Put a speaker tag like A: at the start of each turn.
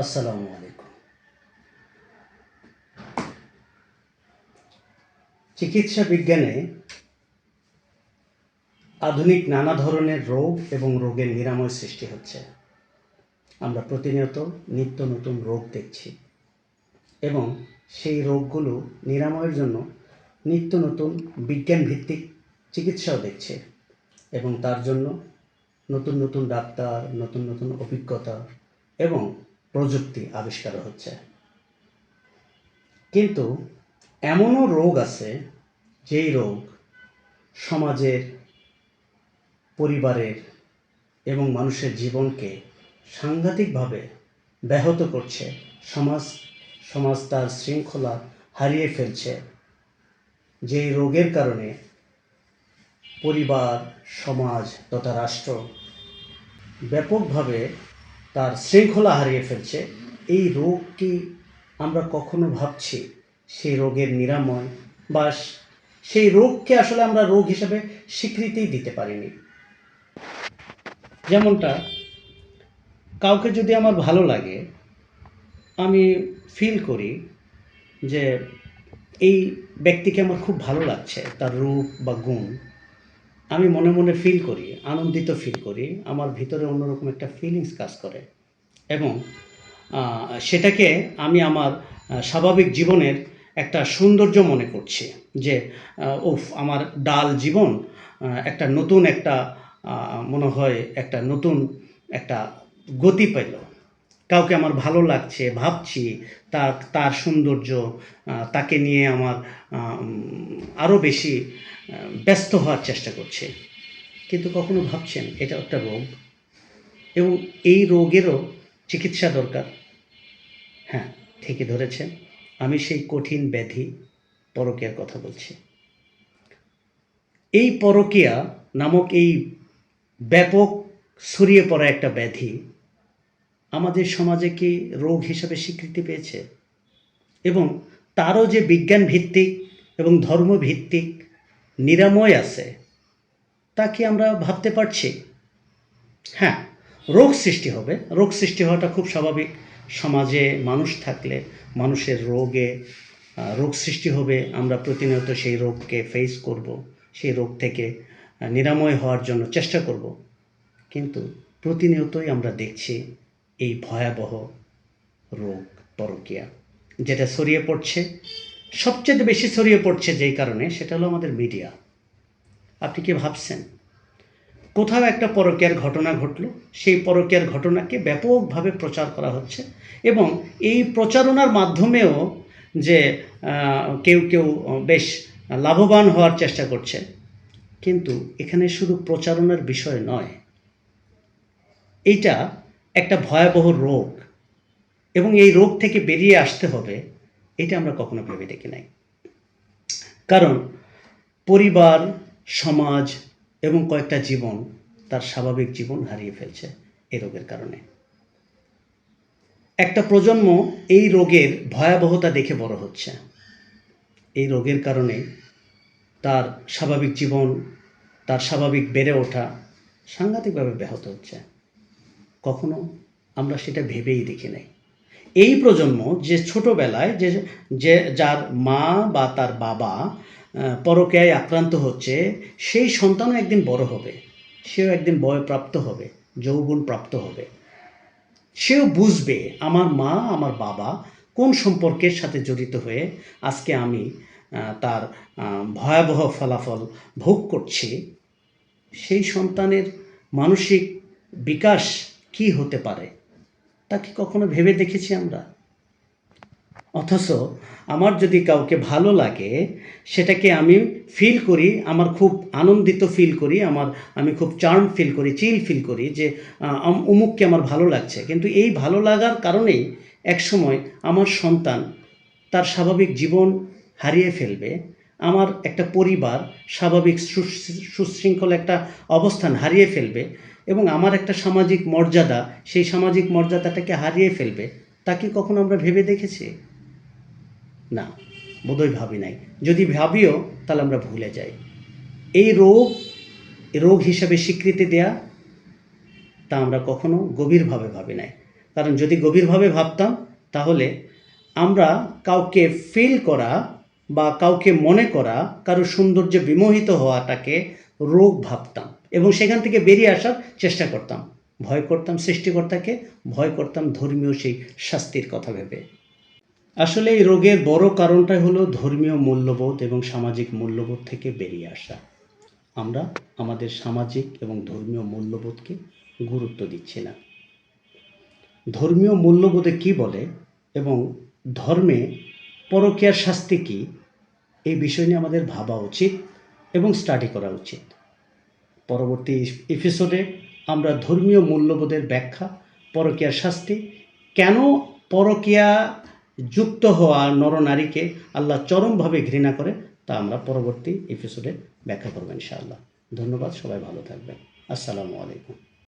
A: আসসালামু আলাইকুম। চিকিৎসা বিজ্ঞানে আধুনিক নানা ধরনের রোগ এবং রোগের নিরাময় সৃষ্টি হচ্ছে। আমরা প্রতিনিয়ত নিত্য নতুন রোগ দেখছি এবং সেই রোগগুলো নিরাময়ের জন্য নিত্য নতুন বিজ্ঞান ভিত্তিক চিকিৎসাও দেখছে এবং তার জন্য নতুন নতুন ডাক্তার, নতুন নতুন অভিজ্ঞতা এবং প্রযুক্তি আবিষ্কার হচ্ছে। কিন্তু এমনও রোগ আছে যেই রোগ সমাজের, পরিবারের এবং মানুষের জীবনকে সাংঘাতিকভাবে ব্যাহত করছে। সমাজ তার শৃঙ্খলা হারিয়ে ফেলছে। যেই রোগের কারণে পরিবার, সমাজ তথা রাষ্ট্র ব্যাপকভাবে তার শৃঙ্খলা হারিয়ে ফেলছে। এই রোগ কি আমরা কখনো ভাবছি সেই রোগের নিরাময় বা সেই রোগকে আসলে আমরা রোগ হিসেবে স্বীকৃতিই দিতে পারিনি। যেমনটা কাউকে যদি আমার ভালো লাগে, আমি ফিল করি যে এই ব্যক্তিকে আমার খুব ভালো লাগছে, তার রূপ বা গুণ আমি মনে মনে ফিল করি, আনন্দিত ফিল করি, আমার ভিতরে অন্যরকম একটা ফিলিংস কাজ করে এবং সেটাকে আমি আমার স্বাভাবিক জীবনের একটা সৌন্দর্য মনে করছি যে আমার ডাল জীবন একটা নতুন একটা মনে হয় একটা নতুন একটা গতি পেল। কাউকে আমার ভালো লাগছে, ভাবছি তার সৌন্দর্য, তাকে নিয়ে আমার আরও বেশি ব্যস্ত হওয়ার চেষ্টা করছে। কিন্তু কখনো ভাবছেন এটা একটা রোগ এবং এই রোগেরও চিকিৎসা দরকার? হ্যাঁ, ঠিকই ধরেছেন, আমি সেই কঠিন ব্যাধি পরকীয়ার কথা বলছি। এই পরকীয়া নামক এই ব্যাপক ছড়িয়ে পড়া একটা ব্যাধি আমাদের সমাজে কি রোগ হিসাবে স্বীকৃতি পেয়েছে এবং তারও যে বিজ্ঞান ভিত্তিক এবং ধর্মভিত্তিক নিরাময় আছে তা কি আমরা ভাবতে পারছি? হ্যাঁ, রোগ সৃষ্টি হবে, রোগ সৃষ্টি হওয়াটা খুব স্বাভাবিক। সমাজে মানুষ থাকলে মানুষের রোগ সৃষ্টি হবে। আমরা প্রতিনিয়ত সেই রোগকে ফেস করব, সেই রোগ থেকে নিরাময় হওয়ার জন্য চেষ্টা করব। কিন্তু প্রতিনিয়তই আমরা দেখছি এই ভয়াবহ রোগ পরকীয়া, যেটা ছড়িয়ে পড়ছে, সবচেয়ে বেশি ছড়িয়ে পড়ছে যেই কারণে, সেটা হলো আমাদের মিডিয়া। আপনি কি ভাবছেন কোথাও একটা পরকীয়ার ঘটনা ঘটলো, সেই পরকীয়ার ঘটনাকে ব্যাপকভাবে প্রচার করা হচ্ছে এবং এই প্রচারণার মাধ্যমেও যে কেউ কেউ বেশ লাভবান হওয়ার চেষ্টা করছে। কিন্তু এখানে শুধু প্রচারণার বিষয় নয়, এইটা একটা ভয়াবহ রোগ এবং এই রোগ থেকে বেরিয়ে আসতে হবে, এটা আমরা কখনো ভেবে দেখি নাই। কারণ পরিবার, সমাজ এবং কয়েকটা জীবন তার স্বাভাবিক জীবন হারিয়ে ফেলছে এই রোগের কারণে। একটা প্রজন্ম এই রোগের ভয়াবহতা দেখে বড় হচ্ছে। এই রোগের কারণে তার স্বাভাবিক জীবন, তার স্বাভাবিক বেড়ে ওঠা সাংঘাতিকভাবে ব্যাহত হচ্ছে। কখনো আমরা সেটা ভেবেই দেখি নাই। এই প্রজন্ম যে ছোটোবেলায় যে যার মা বা তার বাবা পরকীয়ায় আক্রান্ত হচ্ছে, সেই সন্তানও একদিন বড় হবে, সেও একদিন বয়প্রাপ্ত হবে, যৌবন প্রাপ্ত হবে। সেও বুঝবে আমার মা, আমার বাবা কোন সম্পর্কের সাথে জড়িত হয়ে আজকে আমি তার ভয়াবহ ফলাফল ভোগ করছি। সেই সন্তানের মানসিক বিকাশ কি হতে পারে তা কি কখনো ভেবে দেখেছি আমরা? অথচ আমার যদি কাউকে ভালো লাগে, সেটাকে আমি ফিল করি, আমার খুব আনন্দিত ফিল করি, আমি খুব চার্ম ফিল করি, চিল ফিল করি যে অমুককে আমার ভালো লাগছে। কিন্তু এই ভালো লাগার কারণেই একসময় আমার সন্তান তার স্বাভাবিক জীবন হারিয়ে ফেলবে, আমার একটা পরিবার স্বাভাবিক সুশৃঙ্খল একটা অবস্থান হারিয়ে ফেলবে এবং আমার একটা সামাজিক মর্যাদা, সেই সামাজিক মর্যাদাটাকে হারিয়ে ফেলবে। তা কি কখনো আমরা ভেবে দেখেছি? না, বোধহয় ভাবি নাই। যদি ভাবিও তাহলে আমরা ভুলে যাই। এই রোগ হিসাবে স্বীকৃতি দেয়া, তা আমরা কখনো গভীরভাবে ভাবি নাই। কারণ যদি গভীরভাবে ভাবতাম তাহলে আমরা কাউকে ফিল করা বা কাউকে মনে করা, কারো সৌন্দর্যে বিমোহিত হওয়াটাকে রোগ ভাবতাম এবং সেখান থেকে বেরিয়ে আসার চেষ্টা করতাম। ভয় করতাম সৃষ্টিকর্তাকে, ভয় করতাম ধর্মীয় সেই শাস্তির কথা ভেবে। আসলে এই রোগের বড় কারণটাই হলো ধর্মীয় মূল্যবোধ এবং সামাজিক মূল্যবোধ থেকে বেরিয়ে আসা। আমরা আমাদের সামাজিক এবং ধর্মীয় মূল্যবোধকে গুরুত্ব দিচ্ছি না। ধর্মীয় মূল্যবোধে কি বলে এবং ধর্মে পরকীয়ার শাস্তি কী, এই বিষয় নিয়ে আমাদের ভাবা উচিত এবং স্টাডি করা উচিত। পরবর্তী এপিসোডে আমরা ধর্মীয় মূল্যবোধের ব্যাখ্যা, পরকীয়ার শাস্তি, কেন পরকীয়া যুক্ত হওয়া নরনারীকে আল্লাহ চরমভাবে ঘৃণা করে, তা আমরা পরবর্তী এপিসোডে ব্যাখ্যা করব ইনশাআল্লাহ। ধন্যবাদ, সবাই ভালো থাকবেন। আসসালামু আলাইকুম।